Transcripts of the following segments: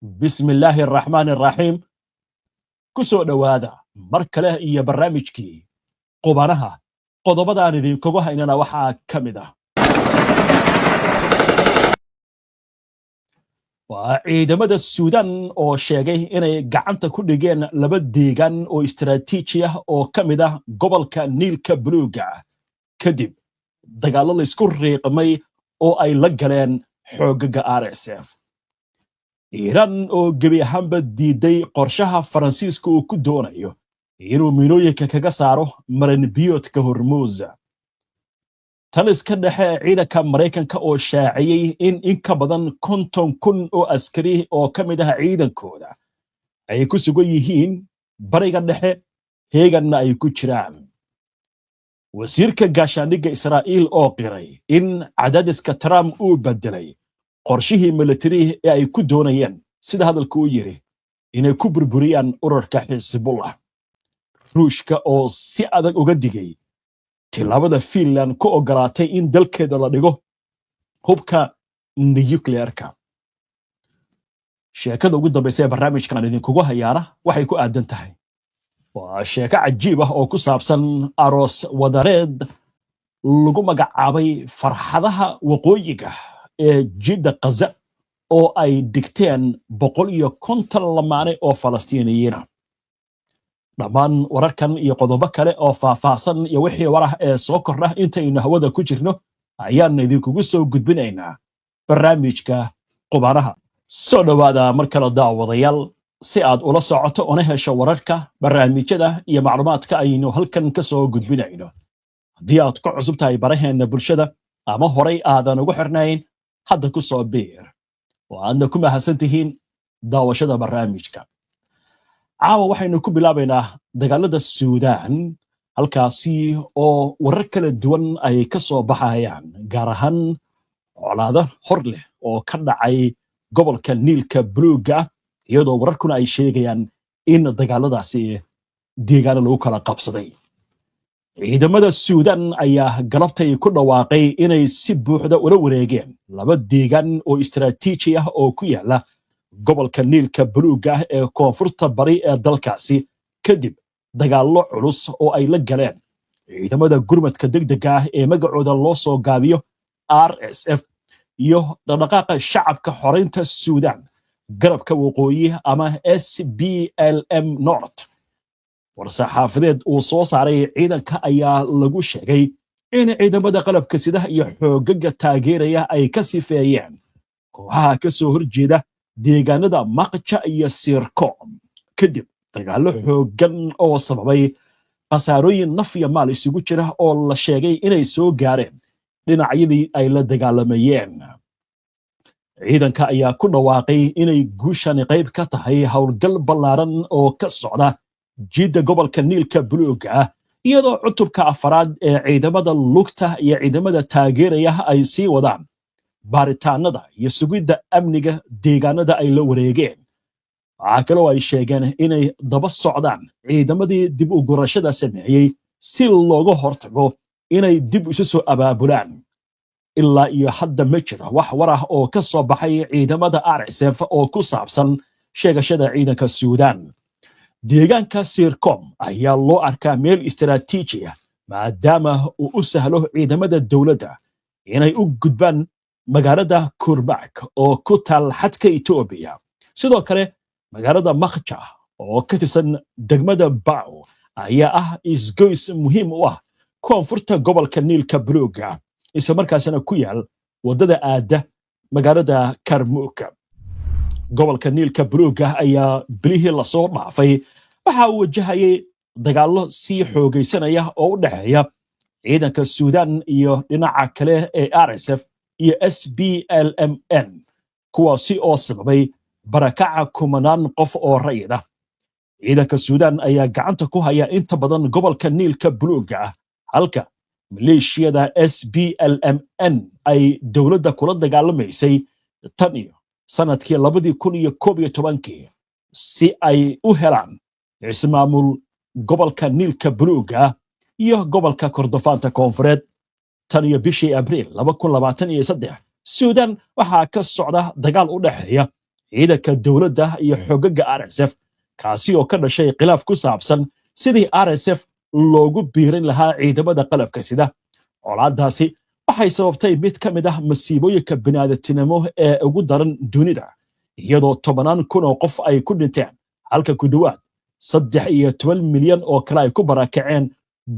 بسم الله الرحمن الرحيم كسو دوادا مركله iyo barnaamijkii qubanaha qodobadaan idinkugu haynana waxaa ka mid ah waa ciidamada Suudaan oo sheegay inay gacanta ku dhigeen laba deegaan oo istiraatiiji ah oo ka mid ah gobolka Niilka Buluuga kadib dagaalo la isku riiqmay oo ay la galeen xoogagga RSF Iran oo gebi ahaanba diiday qorshaha Faransiiska uu ku doonayo inuu miinooyinka kaga saaro marin biyoodka Hormuz. Tan iska dhexe ciidanka Mareykanka oo shaaciyay in ka badan 50,000 oo askari oo ka mid ah ciidankooda ay ku sugan yihiin bariga dhexe heeganna ay ku jiraan. Wasiirka gaashaandhigga Israa'iil oo qiray in cadaadiska Trump uu bedelay qorshihii military ee ay ku doonayeen sida hadalku uu yiri inay ku burburiyaan ururka Hezbollah. Ruushka oo si adag uga digay tilaabada Finland ku ogolaatay in dalkeeda la dhigo hubka nuclearka. Sheekada ugu dambaysa ee barnaamijkan idinkugu hayaana waxay ku aadan tahay waa sheeko cajiib ah oo ku saabsan aroos wadareed lagu magacaabay farxadaha waqooyiga ee jidda Gaza oo ay dhigteen 150 lamaane oo Falastiiniyiin ah. Dhammaan wararkan iyo qodobo kale oo faahfaahsan iyo wixii warah ee soo kordha intaynu hawada ku jirno ayaan idinkugu soo gudbinaynaa barnaamijka qubanaha. Soo dhawaada mar kale daawadayaal si aad ula socoto oo hesho wararka barnaamijyada iyo macluumaadka aynu halkan ka soo gudbinayno. Haddii aad ku cusub tahay baraheena bulshada ama horay aadan ugu xirnayn hadda ku soo biir oo aadna ku mahadsantihiin daawashada barnaamijka. Caawa waxaynu ku bilaabaynaa dagaalada Suudaan halkaasi oo warar kala duwan ay ka soo baxayaan gaar ahaan colaado hor leh oo ka dhacay gobolka Niilka Buluuga iyadoo wararkuna ay sheegayaan in dagaaladaasi deegaan lagu kala qabsaday. Ciidamada Suudaan ayaa galabtay ku dhawaaqay inay si buuxda ula wareegeen laba deegaan oo istiraatiiji ah oo ku yaala gobolka Niilka Buluuga ee koonfurta bari ee dalkaasi kadib dagaallo culus oo ay la galeen ciidamada gurmadka degdega ah ee magacooda loo soo gaabiyo RSF iyo dhaqdhaqaaqa shacabka xoreynta Suudaan garabka waqooyi ama SPLM North. war-saxaafadeed uu soo saaray ciidanka ayaa lagu sheegay in ciidamada qalabka sida iyo xoogagga taageeraya ay ka sifeeyeen kooxaha ka soo horjeeda deegaanada Maqja iyo Sirkoom kadib dagaallo xooggan oo sababay khasaarooyin naf iyo maal isugu jira oo la sheegay inay soo gaareen dhinacyadii ay la dagaalamayeen. Ciidanka ayaa ku dhawaaqay inay guushani qayb ka tahay howlgal ballaaran oo ka socda jidda gobolka Niilka Buluuga iyadoo cutubka afaraad ee ciidamada lugta iyo ciidamada taageeraya ay sii wadaan baaritaanada iyo sugidda amniga deegaanada ay la wareegeen. Waxa kale oo ay sheegeen inay daba socdaan ciidamadii dib u gurashada sameeyay si looga hortago inay dib isu soo abaabulaan. Ilaa iyo hadda ma jiro wax war ah oo ka soo baxay ciidamada RSF oo ku saabsan sheegashada ciidanka Suudaan. Deegaanka Sirkoom ayaa loo arkaa meel istiraatiiji ah maadaama uu u sahlo ciidamada dawladda inay u gudbaan magaalada Kurbak oo ku taal xadka Itoobiya. Sidoo kale magaalada Maqja oo ka tirsan degmada Baaw ayaa ah isgoys muhiim u ah koonfurta gobolka Niilka Buluuga isla markaasna ku yaal wadada aada magaalada Karmuuk. Gobolka Niilka Buluuga ayaa bilihii la soo dhaafay waxa uu wajahayay dagaallo sii xoogaysanaya oo u dhaxeeya ciidanka Suudaan iyo dhinaca kale ee RSF iyo SPLMN kuwaasi oo sababay barakaca kumanaan qof oo rayid ah. Ciidanka Suudaan ayaa gacanta ku haya inta badan gobolka Niilka Buluuga halka maleeshiyada SPLMN ay dawladda kula dagaalamaysay tan iyo sanadkii 2011 si ay u helaan ismaamul gobolka Niilka Buluuga iyo gobolka Kordofaanta Koonfureed. tan iyo bishii Abriil 2023 Suudaan waxaa ka socda dagaal u dhaxeeya ciidanka dowladda iyo xogaga RSF kaasi oo ka dhashay khilaaf ku saabsan sidii RSF loogu biirin lahaa ciidamada qalabka sida. colaadaasi waxay sababtay mid ka mid ah masiibooyinka bini'aadantinimo ee ugu daran dunida, iyadoo 10 kun oo qof ay ku dhinteen halka ku dhawaad 13 milyan oo kale ay ku barakaceen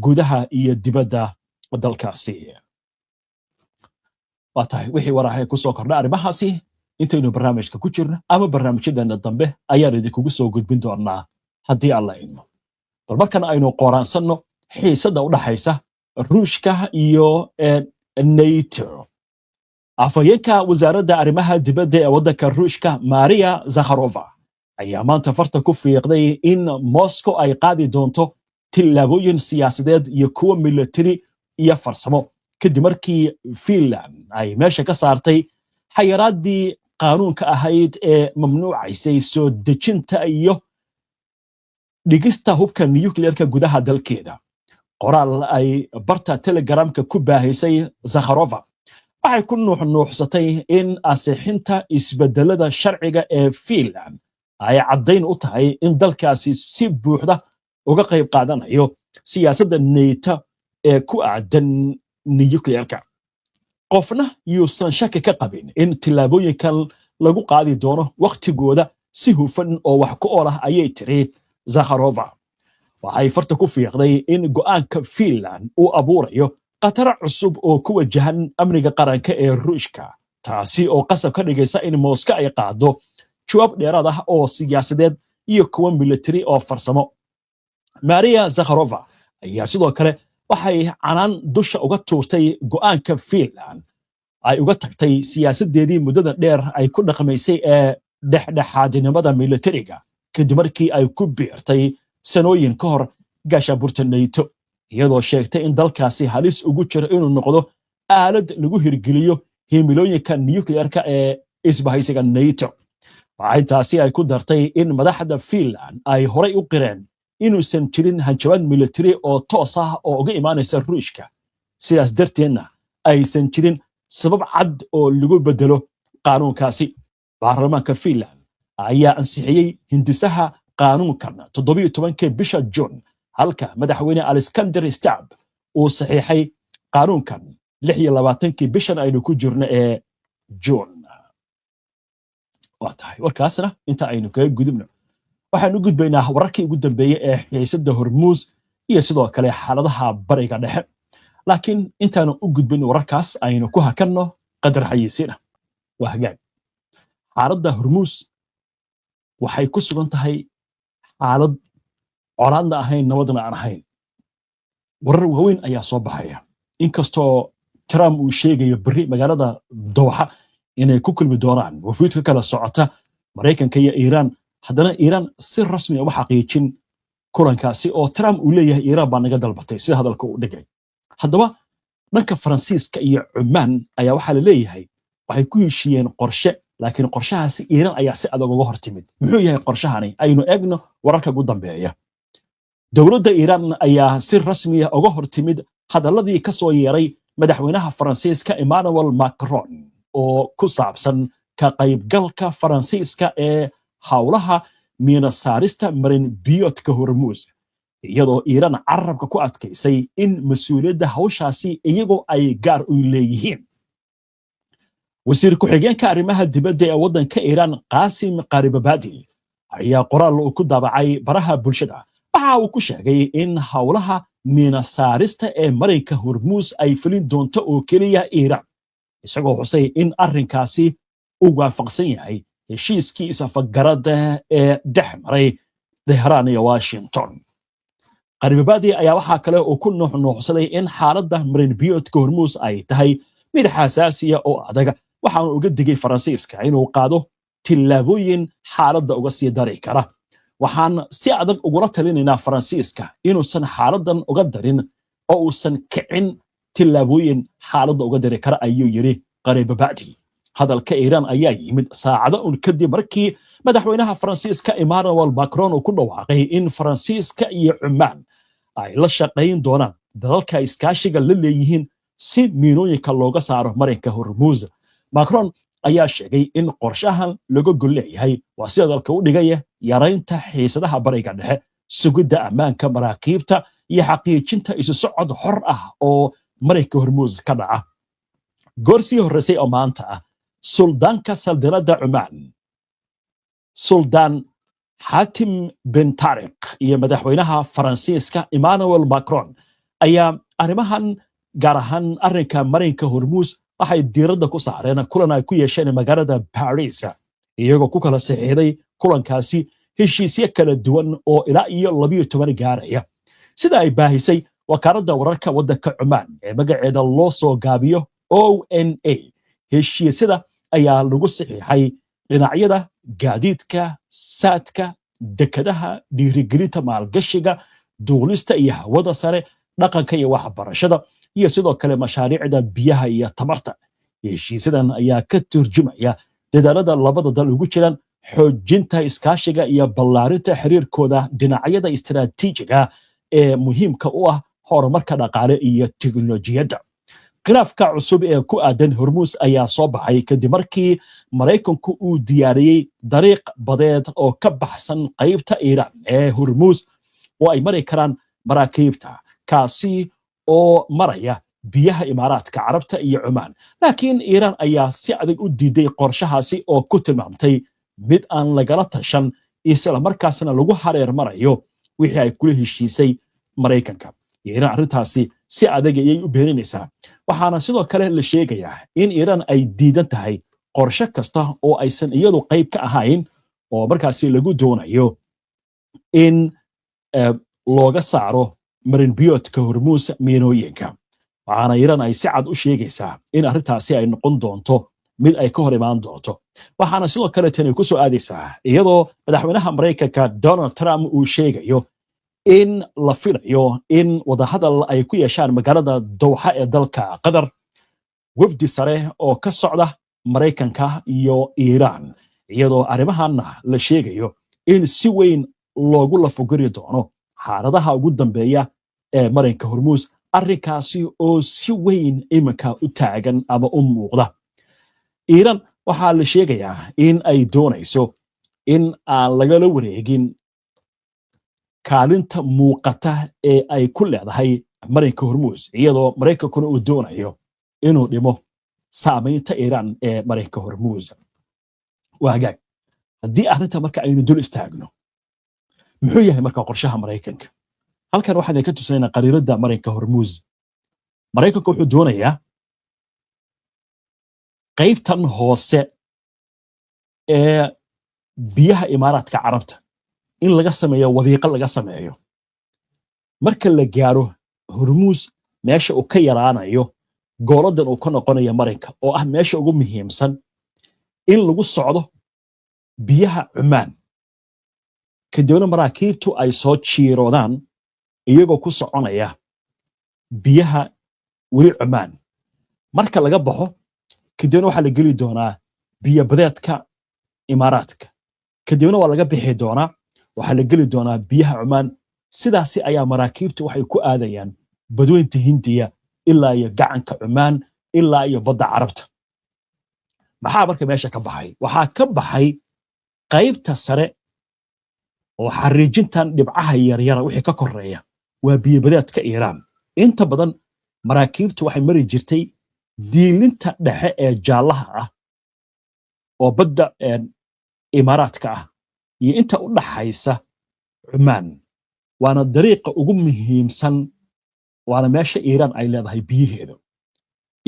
gudaha iyo dibadda dalkaasi. waa tahay wixii warahay ku soo kordha arrimahaasi intaynu barnaamijka ku jirno ama barnaamijyadeena dambe ayaan idinkugu soo gudbin doonaa haddii alla idmo. bal markan aynu qoraansanno xiisadda u dhaxaysa ruushka iyo NATO. afhayeenka wasaaradda arrimaha dibadda ee waddanka ruushka Maria Zakharova ayaa maanta farta ku fiiqday in Moscow ay qaadi doonto tillaabooyin siyaasadeed iyo kuwa military iyo farsamo kadib markii Finland ay meesha ka saartay xayiraadii qaanuunka ahayd ee mamnuucaysay soo dejinta iyo dhigista hubka nuclearka gudaha dalkeeda. qoraal ay barta Telegramka ku baahisay Zakharova waxay ku nuuxnuuxsatay in ansixinta isbedelada sharciga ee Finland ay caddayn u tahay in dalkaasi si buuxda uga qayb qaadanayo siyaasadda NATO ee ku aadan nuclearka. qofna yuusan shaki ka qabin in tillaabooyinkan lagu qaadi doono waqtigooda si hufan oo wax ku ool ah ayay tiri Zakharova. waxay farta ku fiiqday in go'aanka Finland uu abuurayo qatar cusub oo ku wajahan amniga qaranka ee Ruushka, taasi oo qasab ka dhigaysa in Moscow ay qaado jawaab dheeraad ah oo siyaasadeed iyo kuwa military oo farsamo. Maria Zakharova ayaa sidoo kale waxay canaan dusha uga tuurtay go'aanka Finland ay uga tagtay siyaasadeedii muddada dheer ay ku dhaqmaysay ee dhexdhexaadnimada militariga kadib markii ay ku biirtay sanooyin ka hor gaashaanbuurta NATO, iyadoo sheegtay in dalkaasi halis ugu jiro inuu noqdo aalad lagu hirgeliyo himilooyinka nuclearka ee isbahaysiga NATO. waxay taasi ay ku dartay in madaxda Finland ay horay u qireen inuusan jirin hanjabaad military oo toos ah oo uga imaanaysa Ruushka, sidaas darteedna aysan jirin sabab cad oo lagu bedelo qaanuunkaasi. baarlamaanka Finland ayaa ansixiyey hindisaha qaanuunkan 17 bisha June, halka madaxweyne Alexander Stubb uu saxiixay qaanuunkan 26 bishan aynu ku jirno ee June. waa tahay warkaasna inta aynu kaga gudubno waxaanu gudbaynaa wararkii ugu dambeeyay ee xiisadda Hormuz iyo sidoo kale xaaladaha bariga dhexe. laakiin intaanu u gudbin wararkaas aynu ku hakanno qadar xayisiina. waa hagaag xaaladda Hormuz waxay ku sugan tahay xaalad colaadna ahayn nabadna aan ahayn. warar waaweyn ayaa soo baxaya inkastoo Trump uu sheegayo bari magaalada Doha inay ku kulmi doonaan wafiidka kala socota Mareykanka iyo Iiraan, haddana Iiraan si rasmi ah u xaqiijin kulankaasi oo Trump uu leeyahay Iiraan baa naga dalbatay sida hadalka uu dhigay. haddaba dhanka Faransiiska iyo Cumaan ayaa waxaa la leeyahay waxay ku heshiiyeen qorshe, laakiin qorshahaasi Iiraan ayaa si adag uga hortimid. muxuu yahay qorshahani? aynu eegno wararka ugu dambeeya. dowladda Iiraan ayaa si rasmi ah uga hortimid hadalladii ka soo yeeray madaxweynaha Faransiiska Emmanuel Macron oo ku saabsan ka qaybgalka Faransiiska ee hawlaha miina saarista marin biyoodka Hormuz, iyadoo Iiraan carabka ku adkaysay in mas'uuliyadda hawshaasi iyagoo ay gaar u leeyihiin. wasiir ku-xigeenka arrimaha dibadda ee waddanka Iiraan Qasim Qaribabadi ayaa qoraal uu ku daabacay baraha bulshada waxa uu ku sheegay in hawlaha miina saarista ee marinka Hormuz ay fulin doonto oo keliya Iiraan, isagoo xusay in arrinkaasi uu waafaqsan yahay heshiiskii isafgarada ee dhex maray Tehran iyo Washington. Qaribabadi ayaa waxaa kale oo ku nuuxnuuxsaday in xaaladda marin biyoodka Hormuz ay tahay mid xasaasiya oo adag, waxaana uga digay Faransiiska inuu qaado tillaabooyin xaaladda uga sii dari kara. waxaan si adag ugula talinaynaa Faransiiska inuusan xaaladdan uga darin oo uusan kicin tillaabooyin xaaladda uga dari kara, ayuu yiri Qaribabadi. hadalka Iiraan ayaa yimid saacado un kadib markii madaxweynaha Faransiiska Emmanuel Macron uu ku dhawaaqay in Faransiiska iyo Cumaan ay la shaqayn doonaan dalalka iskaashiga la leeyihiin si miinooyinka looga saaro marinka Hormuz. Macron ayaa sheegay in qorshahan laga gol leeyahay waa sida dalka u dhigaya yaraynta xiisadaha bariga dhexe sugidda ammaanka maraakiibta iyo xaqiijinta isu socod xor ah oo marinka hormuus ka dhaca goor sii horreysay oo maanta ah suldaanka saldanadda cumaan suldaan xaatim bin taariq iyo madaxweynaha faransiiska emmanuel macron ayaa arrimahan gaar ahaan arrinka marinka hormuus waxay diiradda ku saareen kulan ay ku yeesheen magaalada Paris iyagoo ku kala saxiixday kulankaasi heshiisyo kala duwan oo ilaa iyo 12 gaaraya sida ay baahisay wakaaladda wararka waddanka Cumaan ee magaceeda loo soo gaabiyo ONA heshiisyada ayaa lagu saxiixay dhinacyada gaadiidka saadka dekadaha dhiirigelinta maalgashiga duulista iyo hawada sare dhaqanka iyo waxbarashada iyo sidoo kale mashaariicda biyaha iyo tamarta heshiisyadan ayaa ka turjumaya dadaalada labada dal ugu jiraan xoojinta iskaashiga iyo ballaarinta xiriirkooda dhinacyada istiraatiijiga ee muhiimka u ah horumarka dhaqaale iyo tiknoolajiyadda khilaafka cusub ee ku aadan hormuus ayaa soo baxay kadib markii maraykanku uu diyaariyey dariiq badeed oo ka baxsan qaybta iiraan ee hormuus oo ay mari karaan maraakiibta kaasi oo maraya biyaha imaaraadka carabta iyo cumaan laakiin iiraan ayaa si adag u diiday qorshahaasi oo ku tilmaamtay mid aan lagala tashan isla markaasna lagu hareer marayo wixii ay kula heshiisay maraykanka iiraan arrintaasi si adag ayay u beeninaysaa waxaana sidoo kale la sheegayaa in iiraan ay diidan tahay qorshe kasta oo aysan iyadu qayb ka ahayn oo markaasi lagu doonayo in looga saaro marinbiyoodka hormuus miinooyinka waxaana iiraan ay si cad u sheegaysaa in arrintaasi ay noqon doonto mid ay ka hor imaan doonto waxaana sidoo kale tani ku soo aadaysaa iyadoo madaxweynaha maraykanka Donald Trump uu sheegayo in la filayo in wadahadal ay ku yeeshaan magaalada Dowxa ee dalka Qatar wafdi sare oo ka socda maraykanka iyo Iiraan iyadoo arrimahanna la sheegayo in si weyn loogu lafugari doono xaaladaha ugu dambeeya ee marinka hormuus arrinkaasi oo si weyn iminka u taagan ama u muuqda iiraan waxaa la sheegayaa in ay doonayso in aan lagala wareegin kaalinta muuqata ee ay ku leedahay marinka hormuus iyadoo maraykankuna uu doonayo inuu dhimo saamaynta iiraan ee marinka hormuus waagaag haddii arrinta marka aynu dul istaagno muxuu yahay marka qorshaha maraykanka halkan waxaan ka tusaynaa qariiradda marinka hormuus maraykanka wuxuu doonayaa qaybtan hoose ee biyaha imaaraadka carabta in laga sameeyo wadiiqo laga sameeyo marka la gaaro hormuus meesha uu ka yaraanayo gooladan uu ka noqonayo marinka oo ah meesha ugu muhiimsan in lagu socdo biyaha Cumaan kadibna maraakiibtu ay soo jiiroodaan iyagoo ku soconaya biyaha weli Cumaan marka laga baxo kadibna waxaa la geli doonaa biyo badeedka imaaraadka kadibna waa laga bixi doonaa waxaa la geli doonaa biyaha Cumaan sidaasi ayaa maraakiibtu waxay ku aadayaan badweynta Hindiya ilaa iyo gacanka Cumaan ilaa iyo badda Carabta maxaa marka meesha ka baxay waxaa ka baxay qaybta sare oo xariijintan dhibcaha yaryar wixii ka koreeya waa biyo badeedka Iiraan inta badan maraakiibtu waxay mari jirtay diilinta dhexe ee jaalaha ah oo badda imaaraadka ah iyo inta u dhaxaysa Cumaan waana dariiqa ugu muhiimsan waana meesha Iiraan ay leedahay biyaheeda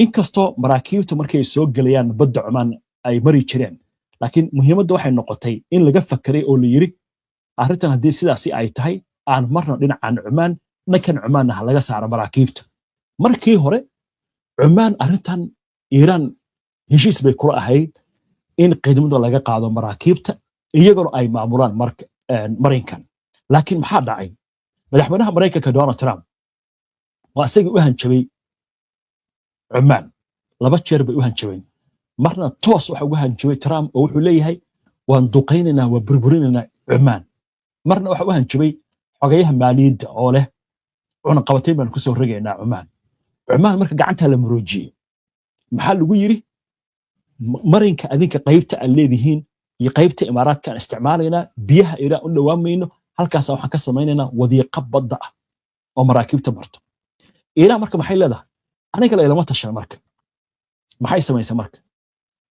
inkastoo maraakiibtu markay soo galayaan badda Cumaan ay mari jireen laakiin muhiimaddu waxay noqotay in laga fakiray oo la yiri arrintan haddii sidaasi ay tahay aan marna dhinacan Cumaan dhankan Cumaanna laga saaro maraakiibta markii hore Cumaan arrintan Iiraan heshiis bay kula ahayd in qiidmada laga qaado maraakiibta iyagoo ay maamulaan marinkan laakiin maxaa dhacay madaxweynaha maraykanka Donald Trump waa isaga u hanjabay Cumaan laba jeer bay u hanjabeen marna toos waxa ugu hanjabay Trump oo wuxuu leeyahay waan duqeynaynaa waa burburinaynaa Cumaan marna waxa u hanjabay xogayaha maaliyadda oo leh cunaqabatay baan ku soo rogaynaa Cumaan marka gacanta la muroojiyay maxaa lagu yiri marinka adinka qaybta aan leedihiin iyo qaybta imaaraadka aan isticmaalaynaa biyaha Iiraan u dhawaamayno halkaas waxaan ka samaynaynaa wadiiqa badda ah oo maraakiibta marto Iiraan marka maxay leedahay aniga la ilama tashan marka maxay samaysaa marka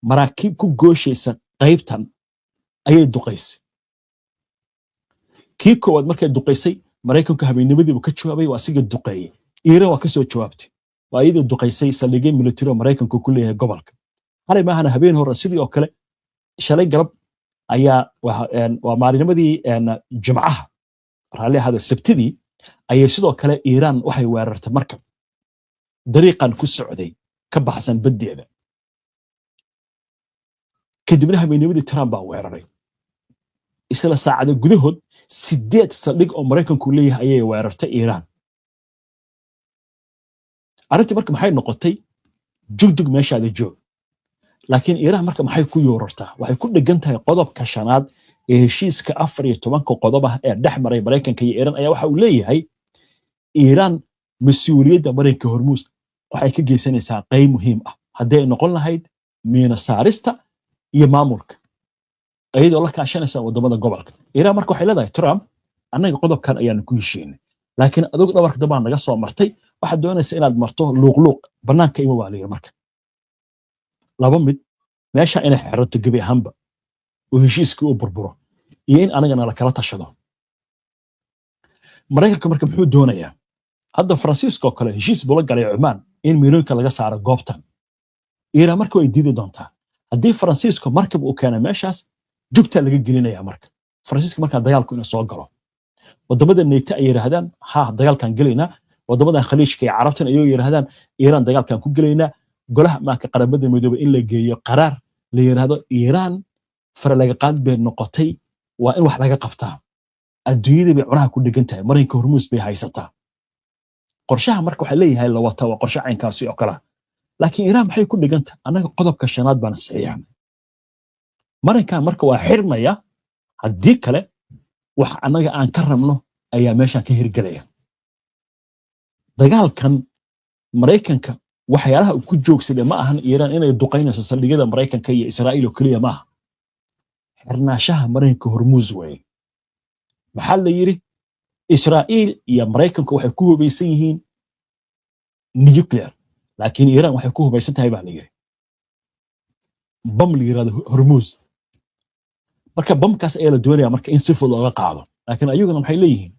maraakiib ku gooshaysa qaybtan ayay duqaysay kii koowaad markay duqaysay Mareykanku habeennimadii uu ka jawaabay waa siga duqeeyay Iiraan waa ka soo jawaabtay waa iyadoo duqaysay saldhigyo military Mareykanku ku leeyahay gobolka hal maahana habeen hore sidii oo kale shalay galab ayaa waa maalinimadii jimcaha raalli hada sabtidii ayay sidoo kale Iiraan waxay weerartay marka dariiqan ku socday ka baxsan badeeda kadibna habeennimadii Trump baa weeraray isla saacada gudahood 8 saldhig oo Mareykanku leeyahay ayay weerartay Iiraan arintii marka maxay noqotay jugdug meeshaada joog laakiin Iiraan marka maxay ku yoorartaa waxay ku dhagan tahay qodobka shanaad ee heshiiska 14 qodob ah ee dhexmaray Mareykanka iyo Iiraan ayaa waxa uu leeyahay Iiraan mas'uuliyadda marinka Hormuz waxay ka geysanaysaa qayb muhiim ah haddii ay noqon lahayd miina saarista iyo maamulka ayadoo la kaashanaysa wadamada gobolka Iiraan marka waxay leedahay Trump anaga qodobkan ayaan ku heshiinay laakiin adigu dhabarka dabaan naga soo martay waxa doonaysa inaad marto luuqluuq banaanka ima waaliyo marka laba mid meesha inay xirato gabi ahaanba oo heshiiskii u burburo iyo in anagana la kala tashado Mareykanka marka muxuu doonayaa hadda Francisco kale heshiis buu la galay Oman in miinoyinka laga saaro goobtan Iiraan marka way diidi doontaa haddii Francisco markab uu keenay meeshaas jugta laga gelinaya marka Francisco marka dagaalku inuu soo galo wadamada NATO ay yiraahdaan ha dagaalkan galeena wadamada khaliijka ee carabtan ay yiraahdaan Iiraan dagaalkan ku galeena golaha maaka qaramada midoobay in la geeyo qaraar la yiraahdo Iiraan far laga qaad bay noqotay waa in wax laga qabtaa adduunyada bay cunaha ku dhigan tahay marinka Hormuz bay haysataa qorshaha marka waxa leeyahay la wata waa qorshe caynkaasi oo kala laakiin Iiraan maxay ku dhigan tahay anaga qodobka shanaad baan saxiixan marinka marka waa xirmaya haddii kale wax anaga aan ka rabno ayaa meeshan ka hirgalaya dagaalkan Mareykanka waxyaalaha uu ku joogsaday ma ahan Iiraan inay duqeynayso saldhigyada Mareykanka iyo Israa'iil oo kaliya ma aha xirnaashaha marinka Hormuz way maxaa la yiri Israa'iil iyo Mareykanku waxay ku hubaysan yihiin nuclear laakiin Iiraan waxay ku hubaysan tahay baa la yiri bam la yiraahdo Hormuz marka bamkaas ayaa la doonayaa marka in si fudud looga qaado laakiin ayaguna maxay leeyihiin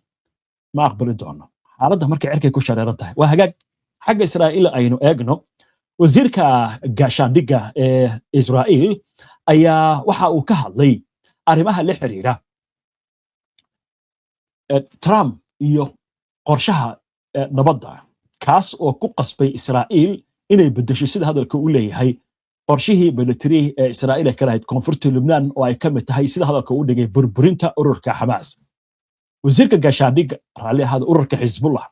ma aqbali doono xaaladda marka cirkay ku shareeran tahay waa hagaag xagga Israa'iil aynu eegno wasiirka gaashaandhigga ee Israa'iil ayaa waxa uu ka hadlay arrimaha la xiriira Trump iyo qorshaha nabadda kaas oo ku qasbay Israa'iil inay bedesho sida hadalka uu leeyahay qorshihii military ee Israa'iil ay ka lahayd koonfurta Lebanon oo ay ka mid tahay sida hadalka uu dhigay burburinta ururka Hamas wasiirka gaashaandhigga raalli ahad ururka Hezbollah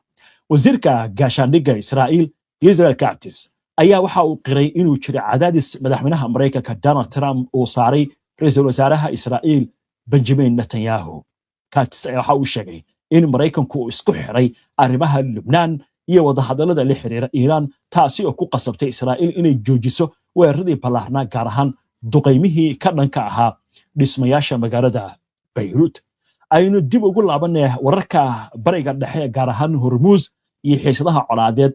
wasiirka gaashaandhigga Israa'iil Israel Katz ayaa waxa uu qiray inuu jiro cadaadis madaxweynaha Mareykanka Donald Trump oo saaray ra'iisul wasaaraha Israa'iil Benjamin Netanyahu Katz ayaa waxa uu sheegay in Mareykanku uu isku xiray arrimaha Lebanon iyo wadahadallada la xiriira Iiraan taasi oo ku qasabtay Israa'iil inay joojiso weeraradii ballaarnaa gaar ahaan duqeymihii ka dhanka ahaa dhismayaasha magaalada Beirut aynu dib ugu laabanay wararka bariga dhexe gaar ahaan Hormuz iyo xiisadaha colaadeed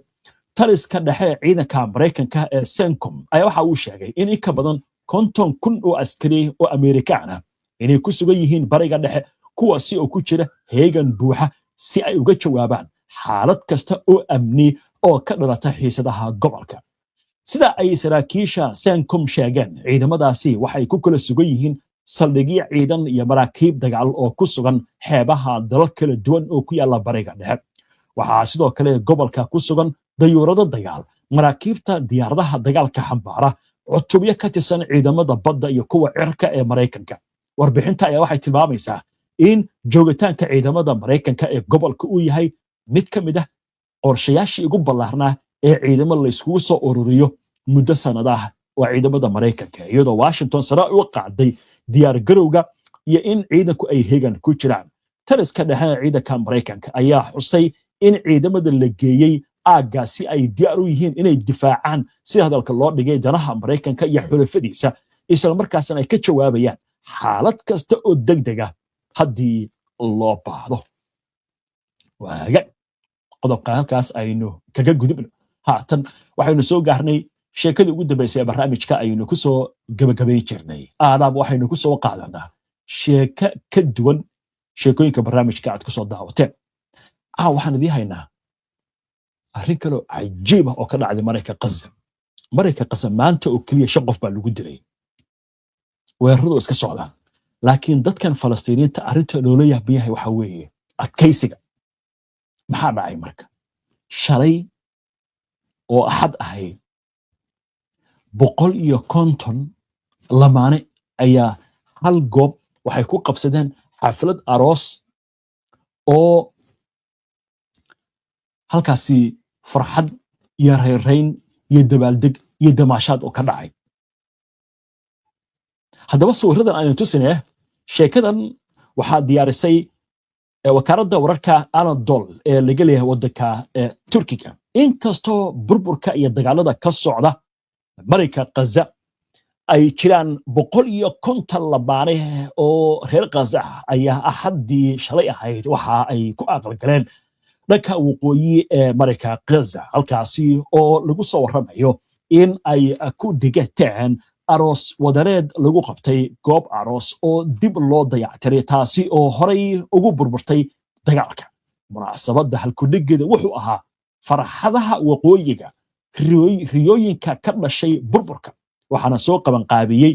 taliska dhexe ciidanka Mareykanka ee CENTCOM ayaa waxa uu sheegay in ka badan 50,000 oo askari oo Amerikaan ah inay ku sugan yihiin bariga dhexe kuwaasi oo ku jira heegan buuxa si ay uga jawaabaan xaalad kasta oo amni oo ka dhalata xiisadaha gobolka sida ay saraakiisha CENTCOM sheegeen ciidamadaasi waxay ku kala sugan yihiin saldhigyo ciidan iyo maraakiib dagaal oo ku sugan xeebaha dalal kala duwan oo ku yaala bariga dhexe waxaa sidoo kale gobolka ku sugan dayuurado dagaal maraakiibta diyaaradaha dagaalka xambaara cutubyo ka tirsan ciidamada badda iyo kuwa cirka ee Mareykanka warbixinta ayaa waxay tilmaamaysaa in joogitaanka ciidamada Mareykanka ee gobolka uu yahay mid ka mid ah qorshayaashii ugu ballaarnaa ee ciidamada la iskugu soo ururiyo muddo sanadaha waa ciidamada Mareykanka iyadoo Washington sare u qaaday diyaar garowga iyo in ciidanku ay heegan ku jiraan taliska dhexe ciidanka Mareykanka ayaa xusay in ciidamada la geeyay aaggaasi ay diyaar u yihiin inay difaacaan si hadalka loo dhigay danaha Maraykanka iyo xulafadiisa isla markaasna ay ka jawaabayaan xaalad kasta oo degdeg ah haddii loo baahdo. waaga qodobka halkaas aynu kaga gudubno. haatan waxaynu soo gaarnay sheekadii ugu dambaysay ee barnaamijka aynu ku soo gabagabay jirnay. aadaab waxaynu ku soo qaadanaa sheeko ka duwan sheekooyinka barnaamijka aad ku soo daawateen. waxaan idii haynaa arrin kaloo cajiib ah oo ka dhacday marayka Gaza. marayka Gaza maanta oo keliya 5 qof baa lagu dilay. weeraradu iska socdaan. laakiin dadkan Falastiiniinta arrinta loola yaabban yahay waxa weeye adkaysiga. maxaa dhacay marka? shalay oo axad ahayd 150 lamaane ayaa hal goob waxay ku qabsadeen xaflad aroos oo halkaasi farxad iyo reerayn iyo dabaaldeg iyo damaashaad oo ka dhacay. haddaba sawiradan aynu tusinay sheekadan waxaa diyaarisay wakaaladda wararka Anadolu ee laga leeyahay waddanka Turkiga. inkastoo burburka iyo dagaalada ka socda marayka Gaza ay jiraan 150 lamaane oo reer Gaza ayaa axaddii shalay ahayd waxa ay ku aqalgaleen dhanka waqooyi ee marayka Gaza, halkaasi oo lagu soo warramayo in ay ku dhigateen aroos wadareed lagu qabtay goob aroos oo dib loo dayactiray, taasi oo horay ugu burburtay dagaalka. munaasabadda halkudhigeeda wuxuu ahaa farxadaha waqooyiga, riyooyinka ka dhashay burburka. waxaana soo qaban qaabiyey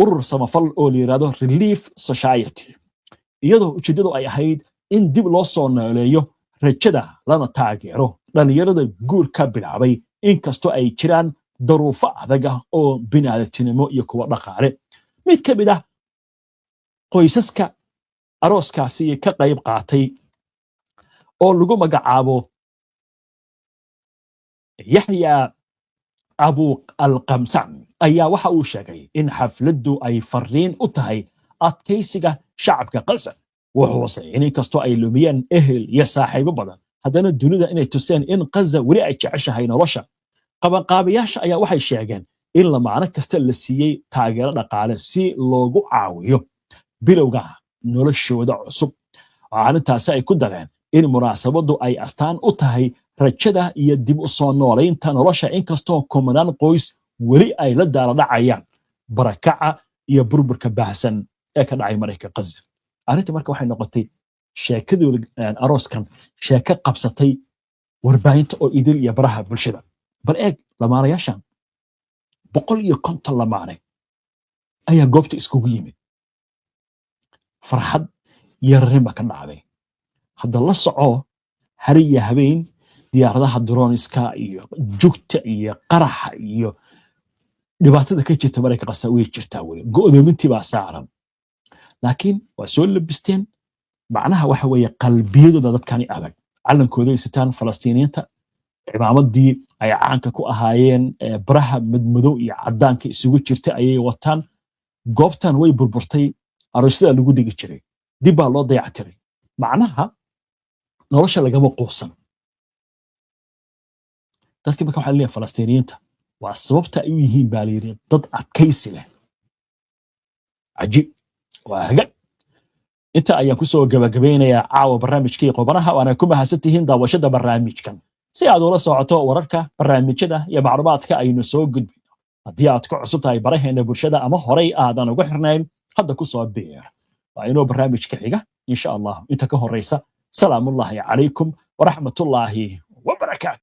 urur samafal oo la yiraahdo Relief Society, iyadoo ujeedadu ay ahayd in dib loo soo nooleeyo rajada lana taageero dhalinyarada guurka bilaabay inkastoo ay jiraan daruufo adag oo bini'aadantinimo iyo kuwa dhaqaale. mid ka mid ah qoysaska arooskaasi ka qayb qaatay oo lagu magacaabo Yahya Abu al-Qamsan ayaa waxa uu sheegay in xafladdu ay fariin u tahay adkaysiga shacabka Gaza. wuxuu sheegay in inkastoo ay lumiyeen ehel iyo saaxiibo badan, haddana dunida inay tuseen in Gaza weli ay jeceshahay nolosha. qabanqaabiyaasha ayaa waxay sheegeen in lamaane kasta la siiyey taageero dhaqaale si loogu caawiyo bilowga noloshooda cusub. arrintaasi ay ku dareen in munaasabaddu ay astaan u tahay rajada iyo dib u soo noolaynta nolosha, inkastoo kumanaan qoys weli ay la daaladhacayaan barakaca iyo burburka baahsan ee ka dhacay marayka Gaza. arrinta marka waxay noqotay sheekadooda arooskan sheeko qabsatay warbaahinta oo idil iyo baraha bulshada. bal eeg lamaanayaashan 150 lamaane ayaa goobta iskugu yimid. farxad iyo rarin baa ka dhacday. hadda la soco hari iyo habeen diyaaradaha droniska iyo jugta iyo qaraxa iyo dhibaatada ka jirta marayka Gaza way jirtaa weli. go'doomintii baa saaran. laakiin waa soo labisteen. macnaha waxa weeye qalbiyadooda dadkani adag. calankooda ay sitaan Falastiiniyiinta. cimaamadii ay caanka ku ahaayeen baraha madmadow iyo cadaanka isugu jirta ayay wataan. goobtan way burburtay. aroosyada lagu dhigi jiray dib baa loo dayactiray. macnaha nolosha lagama quusan. dadkii marka waxaa leeyahay Falastiiniyiinta waa sababta ay u yihiin baa layidhi dad adkaysi leh. cajiib. waaga inta ayaan ku soo gabagabeynayaa caawa barnaamijkii qubanaha, waana ku mahadsantihiin daawashada barnaamijkan. si aad ula socoto wararka, barnaamijyada iyo macluumaadka aynu soo gudbino, haddii aad ku cusub tahay baraheena bulshada ama horay aadan ugu xirnayn, hadda ku soo biir. waa inoo barnaamijka xiga insha Allah. inta ka horeysa salaamullaahi calaykum waraxmatullaahi wabarakaatu.